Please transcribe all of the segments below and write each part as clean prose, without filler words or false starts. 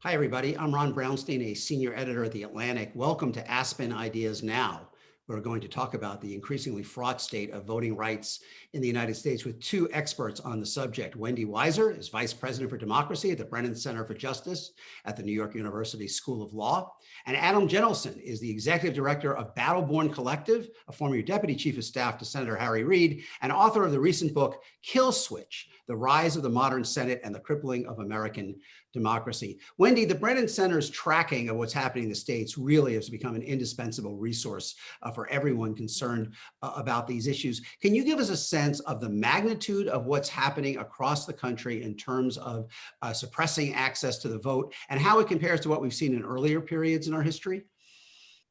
Hi, everybody. I'm Ron Brownstein, a senior editor at The Atlantic. Welcome to Aspen Ideas Now. We're going to talk about the increasingly fraught state of voting rights in the United States with two experts on the subject. Wendy Weiser is Vice President for Democracy at the Brennan Center for Justice at the New York University School of Law. And Adam Jentleson is the Executive Director of Battleborn Collective, a former Deputy Chief of Staff to Senator Harry Reid, and author of the recent book, Kill Switch: The Rise of the Modern Senate and the Crippling of American Democracy. Wendy, the Brennan Center's tracking of what's happening in the states really has become an indispensable resource for everyone concerned about these issues. Can you give us a sense of the magnitude of what's happening across the country in terms of suppressing access to the vote and how it compares to what we've seen in earlier periods in our history?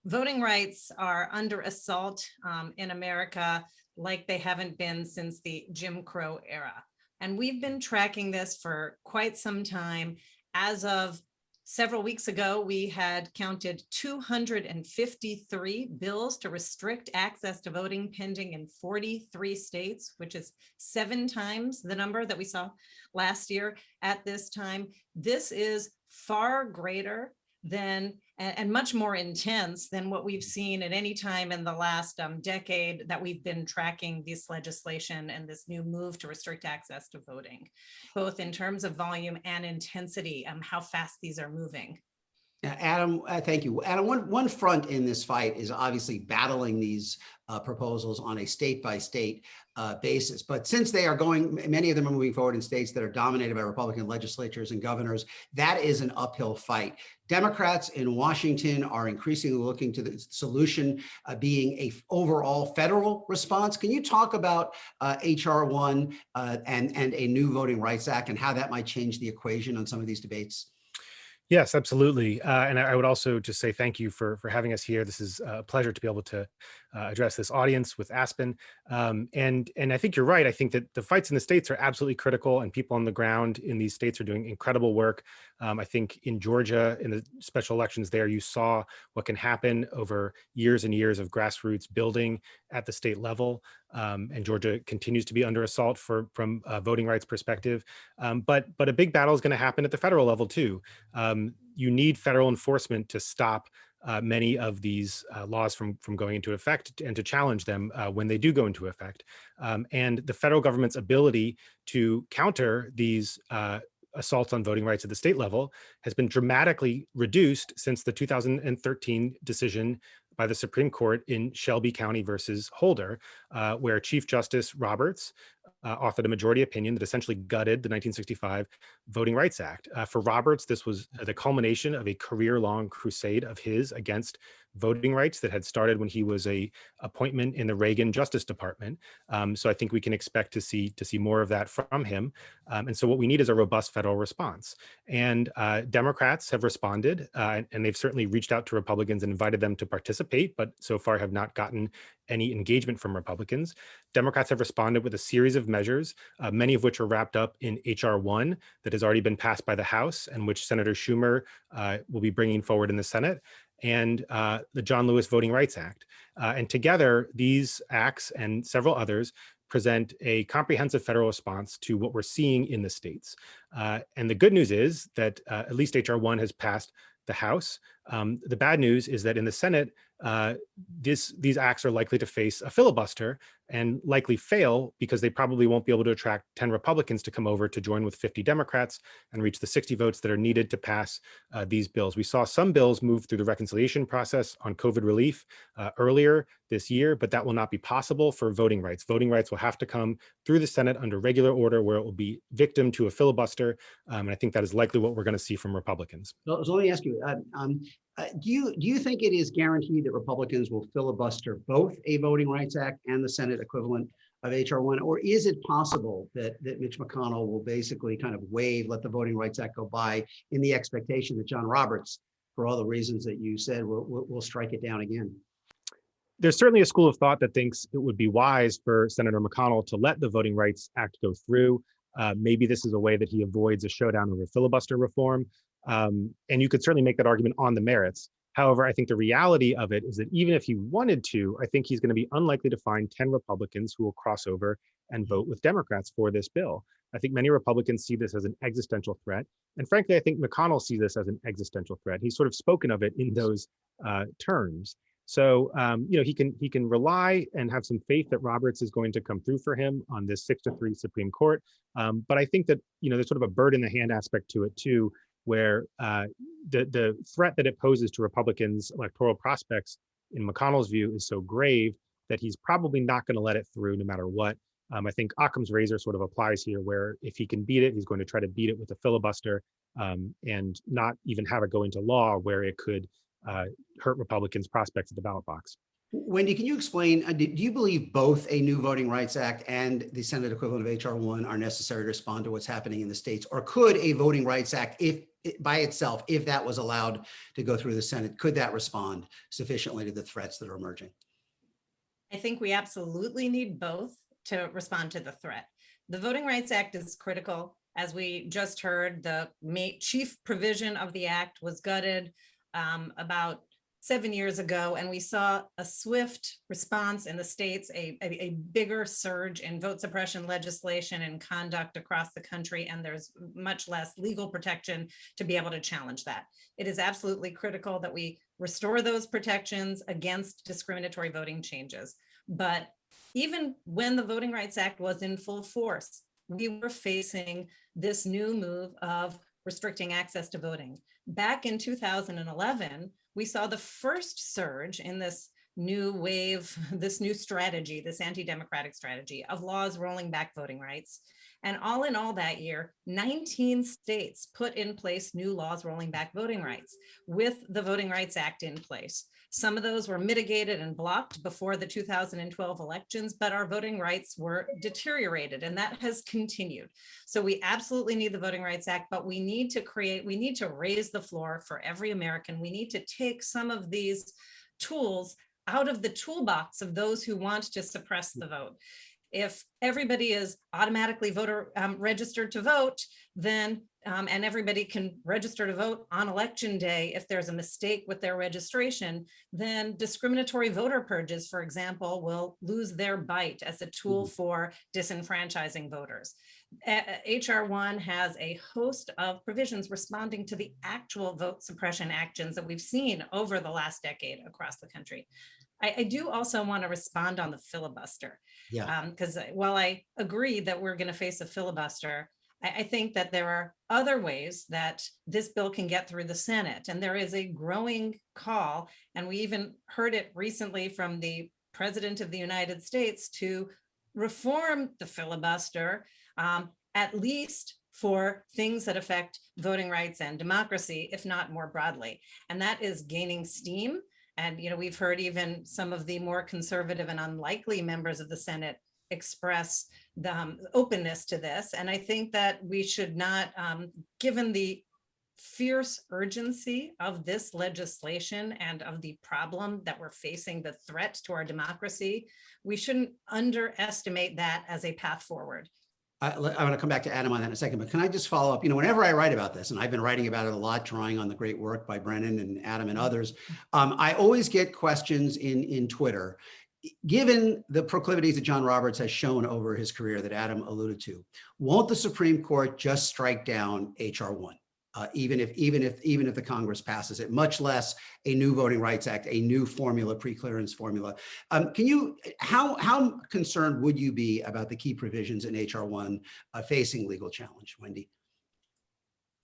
Voting rights are under assault in America like they haven't been since the Jim Crow era. And we've been tracking this for quite some time. As of several weeks ago, we had counted 253 bills to restrict access to voting pending in 43 states, which is 7 times the number that we saw last year at this time. This is far greater than and much more intense than what we've seen at any time in the last decade that we've been tracking this legislation and this new move to restrict access to voting, both in terms of volume and intensity, how fast these are moving. Adam, thank you. Adam, one front in this fight is obviously battling these proposals on a state-by-state basis. But since they are many of them are moving forward in states that are dominated by Republican legislatures and governors, that is an uphill fight. Democrats in Washington are increasingly looking to the solution being an overall federal response. Can you talk about H.R. 1 and a new Voting Rights Act and how that might change the equation on some of these debates? Yes, absolutely. And I would also just say thank you for having us here. This is a pleasure to be able to address this audience with Aspen. And I think you're right. I think that the fights in the states are absolutely critical, and people on the ground in these states are doing incredible work. I think in Georgia, in the special elections there, you saw what can happen over years and years of grassroots building at the state level. And Georgia continues to be under assault from a voting rights perspective. But a big battle is going to happen at the federal level too. You need federal enforcement to stop many of these laws from going into effect and to challenge them when they do go into effect. And the federal government's ability to counter these assaults on voting rights at the state level has been dramatically reduced since the 2013 decision by the Supreme Court in Shelby County versus Holder, where Chief Justice Roberts authored a majority opinion that essentially gutted the 1965 Voting Rights Act. For Roberts, this was the culmination of a career-long crusade of his against voting rights that had started when he was an appointment in the Reagan Justice Department. So I think we can expect to see more of that from him. And so what we need is a robust federal response. And Democrats have responded, and they've certainly reached out to Republicans and invited them to participate, but so far have not gotten any engagement from Republicans. Democrats have responded with a series of measures, many of which are wrapped up in H.R. 1 that has already been passed by the House and which Senator Schumer will be bringing forward in the Senate, and the John Lewis Voting Rights Act. And together, these acts and several others present a comprehensive federal response to what we're seeing in the states. And the good news is that at least H.R. 1 has passed the House. The bad news is that in the Senate, these acts are likely to face a filibuster and likely fail because they probably won't be able to attract 10 Republicans to come over to join with 50 Democrats and reach the 60 votes that are needed to pass these bills. We saw some bills move through the reconciliation process on COVID relief earlier this year, but that will not be possible for voting rights. Voting rights will have to come through the Senate under regular order, where it will be victim to a filibuster. And I think that is likely what we're going to see from Republicans. So let me ask you, do you think it is guaranteed that Republicans will filibuster both a Voting Rights Act and the Senate equivalent of H.R. 1, or is it possible that Mitch McConnell will basically kind of let the Voting Rights Act go by in the expectation that John Roberts, for all the reasons that you said, will strike it down again? There's certainly a school of thought that thinks it would be wise for Senator McConnell to let the Voting Rights Act go through. Maybe this is a way that he avoids a showdown over filibuster reform. And you could certainly make that argument on the merits. However, I think the reality of it is that even if he wanted to, I think he's going to be unlikely to find 10 Republicans who will cross over and vote with Democrats for this bill. I think many Republicans see this as an existential threat. And frankly, I think McConnell sees this as an existential threat. He's sort of spoken of it in those terms. So, he can rely and have some faith that Roberts is going to come through for him on this 6-3 Supreme Court. But I think that, there's sort of a bird in the hand aspect to it too, where the threat that it poses to Republicans' electoral prospects, in McConnell's view, is so grave that he's probably not going to let it through no matter what. I think Occam's razor sort of applies here, where if he can beat it, he's going to try to beat it with a filibuster and not even have it go into law where it could hurt Republicans' prospects at the ballot box. Wendy, can you explain, do you believe both a new Voting Rights Act and the Senate equivalent of HR 1 are necessary to respond to what's happening in the states? Or could a Voting Rights Act, if by itself, if that was allowed to go through the Senate, could that respond sufficiently to the threats that are emerging? I think we absolutely need both to respond to the threat. The Voting Rights Act is critical. As we just heard, the chief provision of the act was gutted about 7 years ago, and we saw a swift response in the states, a bigger surge in vote suppression legislation and conduct across the country, and there's much less legal protection to be able to challenge that. It is absolutely critical that we restore those protections against discriminatory voting changes. But even when the Voting Rights Act was in full force, we were facing this new move of restricting access to voting. Back in 2011, we saw the first surge in this new wave, this new strategy, this anti-democratic strategy of laws rolling back voting rights. And all in all that year, 19 states put in place new laws rolling back voting rights with the Voting Rights Act in place. Some of those were mitigated and blocked before the 2012 elections, but our voting rights were deteriorated, and that has continued. So we absolutely need the Voting Rights Act, but we need to raise the floor for every American. We need to take some of these tools out of the toolbox of those who want to suppress the vote. If everybody is automatically voter registered to vote, then and everybody can register to vote on election day, if there's a mistake with their registration, then discriminatory voter purges, for example, will lose their bite as a tool for disenfranchising voters. HR 1 has a host of provisions responding to the actual vote suppression actions that we've seen over the last decade across the country. I do also want to respond on the filibuster. Yeah. Because while I agree that we're going to face a filibuster, I think that there are other ways that this bill can get through the Senate. And there is a growing call, and we even heard it recently from the President of the United States, to reform the filibuster, at least for things that affect voting rights and democracy, if not more broadly. And that is gaining steam. And, we've heard even some of the more conservative and unlikely members of the Senate express the openness to this. And I think that we should not, given the fierce urgency of this legislation and of the problem that we're facing, the threat to our democracy, we shouldn't underestimate that as a path forward. I want to come back to Adam on that in a second, but can I just follow up? Whenever I write about this, and I've been writing about it a lot, drawing on the great work by Brennan and Adam and others, I always get questions in Twitter. Given the proclivities that John Roberts has shown over his career that Adam alluded to, won't the Supreme Court just strike down HR 1? Even if the Congress passes it, much less a new Voting Rights Act, a new formula, pre-clearance formula. How concerned would you be about the key provisions in HR 1 facing legal challenge, Wendy?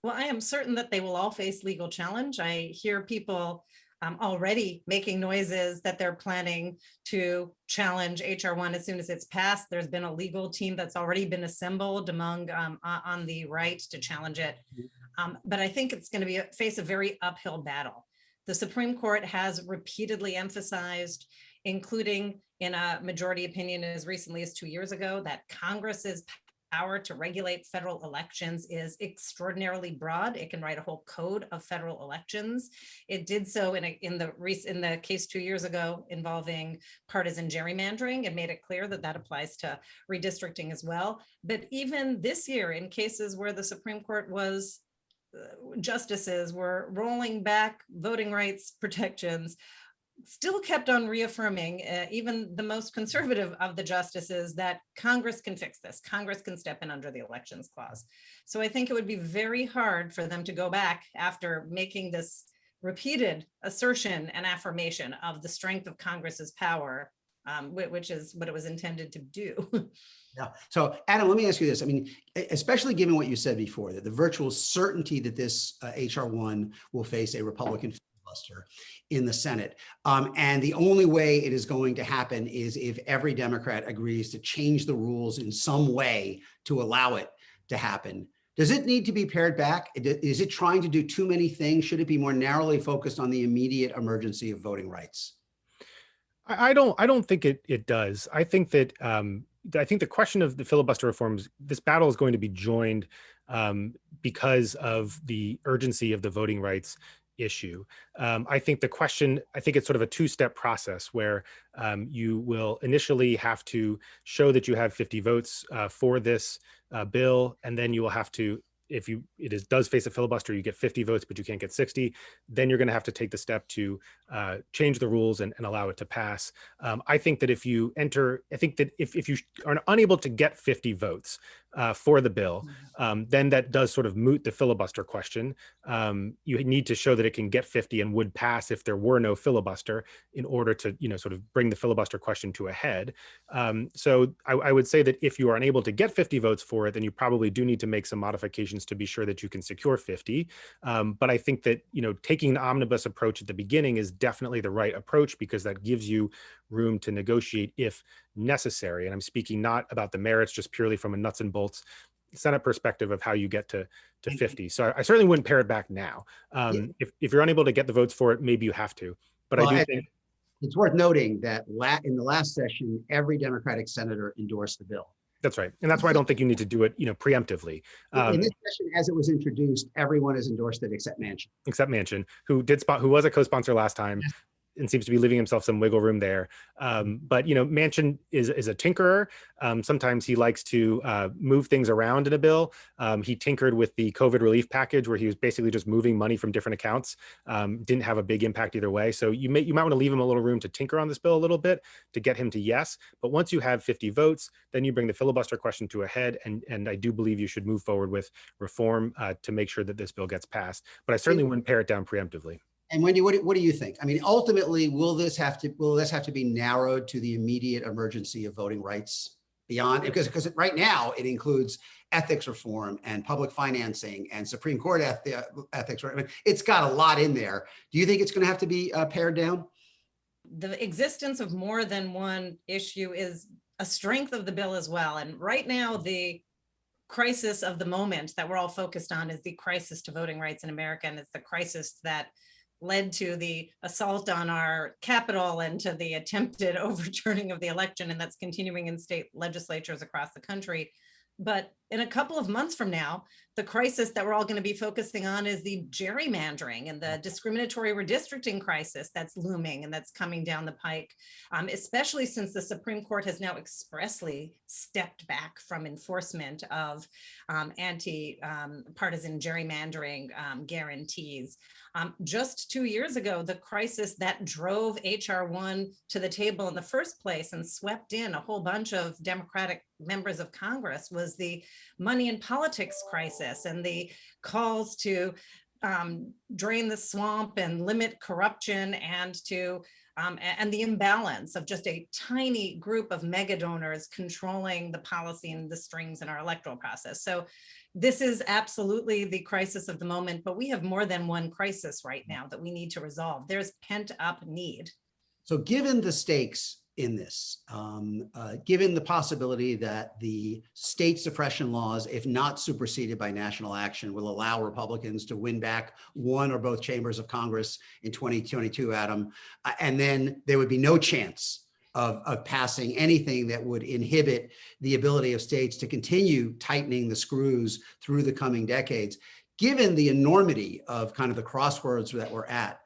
Well, I am certain that they will all face legal challenge. I hear people already making noises that they're planning to challenge HR 1 as soon as it's passed. There's been a legal team that's already been assembled among on the right to challenge it. But I think it's going to face a very uphill battle. The Supreme Court has repeatedly emphasized, including in a majority opinion as recently as 2 years ago, that Congress's power to regulate federal elections is extraordinarily broad. It can write a whole code of federal elections. It did so in the case 2 years ago involving partisan gerrymandering. It made it clear that that applies to redistricting as well. But even this year, in cases where the Supreme Court was justices were rolling back voting rights protections, still kept on reaffirming, even the most conservative of the justices, that Congress can fix this. Congress can step in under the Elections Clause. So I think it would be very hard for them to go back after making this repeated assertion and affirmation of the strength of Congress's power, which is what it was intended to do. Yeah. So Adam, let me ask you this. I mean, especially given what you said before, that the virtual certainty that this HR 1 will face a Republican filibuster in the Senate. And the only way it is going to happen is if every Democrat agrees to change the rules in some way to allow it to happen. Does it need to be pared back? Is it trying to do too many things? Should it be more narrowly focused on the immediate emergency of voting rights? I don't think it does. I think that I think the question of the filibuster reforms, this battle is going to be joined because of the urgency of the voting rights issue. I think it's sort of a two-step process where you will initially have to show that you have 50 votes for this bill, and then you will have to, if it does face a filibuster, you get 50 votes, but you can't get 60, then you're going to have to take the step to change the rules and allow it to pass. I think that if you are unable to get 50 votes for the bill, then that does sort of moot the filibuster question. You need to show that it can get 50 and would pass if there were no filibuster in order to, sort of bring the filibuster question to a head. So I would say that if you are unable to get 50 votes for it, then you probably do need to make some modifications to be sure that you can secure 50. But I think that, taking an omnibus approach at the beginning is definitely the right approach, because that gives you room to negotiate if necessary. And I'm speaking not about the merits, just purely from a nuts and bolts Senate perspective of how you get to 50. So I certainly wouldn't pare it back now. If you're unable to get the votes for it, maybe you have to. But I do think it's worth noting that in the last session, every Democratic senator endorsed the bill. That's right. And that's why I don't think you need to do it, preemptively. In this session, as it was introduced, everyone has endorsed it except Manchin. Except Manchin, who was a co-sponsor last time. Yes. And seems to be leaving himself some wiggle room there. But, Manchin is a tinkerer. Sometimes he likes to move things around in a bill. He tinkered with the COVID relief package, where he was basically just moving money from different accounts. Didn't have a big impact either way. So you might want to leave him a little room to tinker on this bill a little bit to get him to yes. But once you have 50 votes, then you bring the filibuster question to a head. And I do believe you should move forward with reform to make sure that this bill gets passed. But I certainly wouldn't pare it down preemptively. And Wendy, what do you think? I mean, ultimately, will this have to be narrowed to the immediate emergency of voting rights beyond? Because right now it includes ethics reform and public financing and Supreme Court ethics. I mean, it's got a lot in there. Do you think it's going to have to be pared down? The existence of more than one issue is a strength of the bill as well. And right now, the crisis of the moment that we're all focused on is the crisis to voting rights in America, and it's the crisis that led to the assault on our Capitol and to the attempted overturning of the election, and that's continuing in state legislatures across the country. But in a couple of months from now, the crisis that we're all going to be focusing on is the gerrymandering and the discriminatory redistricting crisis that's looming and that's coming down the pike, especially since the Supreme Court has now expressly stepped back from enforcement of anti-partisan gerrymandering guarantees. Just 2 years ago, the crisis that drove HR 1 to the table in the first place and swept in a whole bunch of Democratic members of Congress was the money and politics crisis and the calls to drain the swamp and limit corruption and the imbalance of just a tiny group of mega donors controlling the policy and the strings in our electoral process. So this is absolutely the crisis of the moment, but we have more than one crisis right now that we need to resolve. There's pent up need. So given the stakes in this, given the possibility that the state suppression laws, if not superseded by national action, will allow Republicans to win back one or both chambers of Congress in 2022, Adam, and then there would be no chance of passing anything that would inhibit the ability of states to continue tightening the screws through the coming decades. Given the enormity of kind of the crossroads that we're at,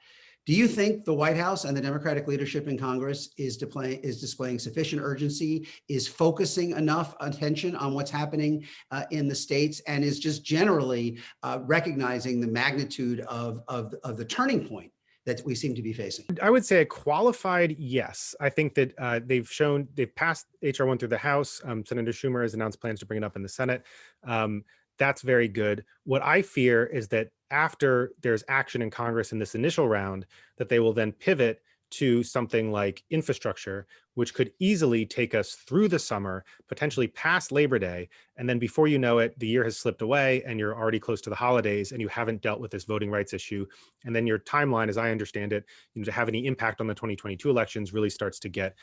Do you think the White House and the Democratic leadership in Congress is displaying sufficient urgency, is focusing enough attention on what's happening in the states, and is just generally recognizing the magnitude of the turning point that we seem to be facing? I would say a qualified yes. I think that they've passed HR 1 through the House. Senator Schumer has announced plans to bring it up in the Senate. That's very good. What I fear is that after there's action in Congress in this initial round, that they will then pivot to something like infrastructure, which could easily take us through the summer, potentially past Labor Day. And then before you know it, the year has slipped away and you're already close to the holidays and you haven't dealt with this voting rights issue. And then your timeline, as I understand it, to have any impact on the 2022 elections really starts to get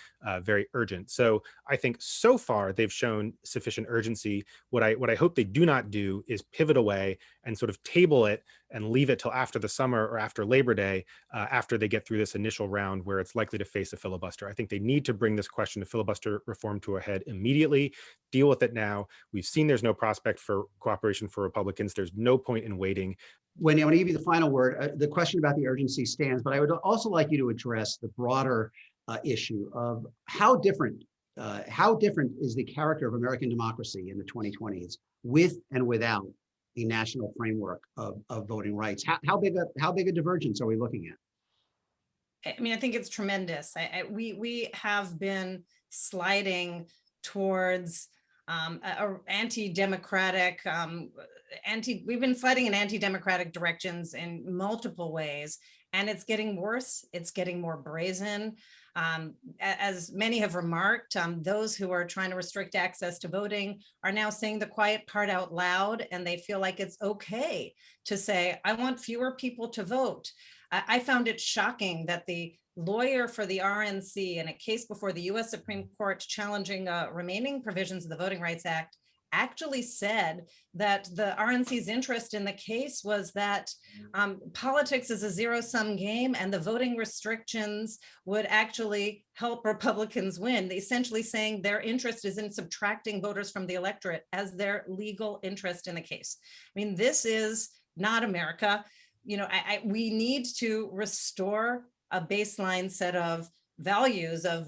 very urgent. So I think so far they've shown sufficient urgency. What I hope they do not do is pivot away and sort of table it and leave it till after the summer or after Labor Day, after they get through this initial round where it's likely to face a filibuster. I think they need to bring this question of filibuster reform to a head immediately, deal with it now. We've seen there's no prospect for cooperation for Republicans. There's no point in waiting. Wendy, I want to give you the final word. The question about the urgency stands, but I would also like you to address the broader issue of how different is the character of American democracy in the 2020s with and without a national framework of voting rights. How big a divergence are we looking at? I mean, I think it's tremendous. We have been sliding towards anti-democratic, we've been sliding in anti-democratic directions in multiple ways, and it's getting worse. It's getting more brazen. As many have remarked, those who are trying to restrict access to voting are now saying the quiet part out loud, and they feel like it's okay to say, I want fewer people to vote. I found it shocking that the lawyer for the RNC in a case before the US Supreme Court challenging remaining provisions of the Voting Rights Act actually said that the RNC's interest in the case was that politics is a zero-sum game and the voting restrictions would actually help Republicans win. They essentially saying their interest is in subtracting voters from the electorate as their legal interest in the case. I mean, this is not America. You know, we need to restore a baseline set of values of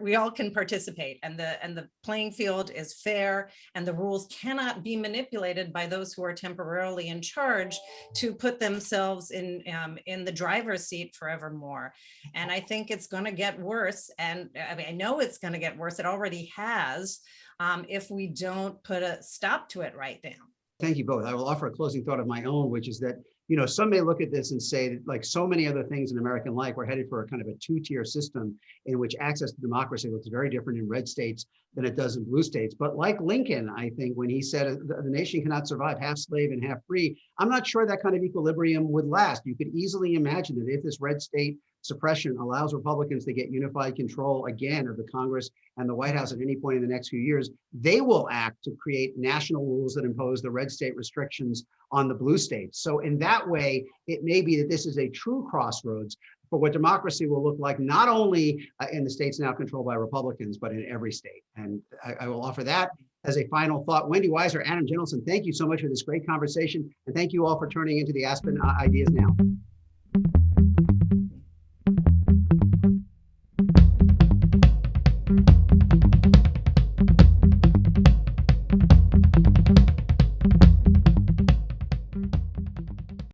we all can participate, and the playing field is fair, and the rules cannot be manipulated by those who are temporarily in charge to put themselves in the driver's seat forevermore. And I think it's going to get worse, and I mean, I know it's going to get worse. It already has, if we don't put a stop to it right now. Thank you both. I will offer a closing thought of my own, which is that, you know, some may look at this and say that, like so many other things in American life, we're headed for a kind of a two-tier system in which access to democracy looks very different in red states than it does in blue states. But like Lincoln, I think, when he said the nation cannot survive half slave and half free, I'm not sure that kind of equilibrium would last. You could easily imagine that if this red state suppression allows Republicans to get unified control again of the Congress and the White House at any point in the next few years, they will act to create national rules that impose the red state restrictions on the blue states. So in that way, it may be that this is a true crossroads for what democracy will look like, not only in the states now controlled by Republicans, but in every state. And I will offer that as a final thought. Wendy Weiser, Adam Jentleson, thank you so much for this great conversation. And thank you all for turning into the Aspen Ideas Now.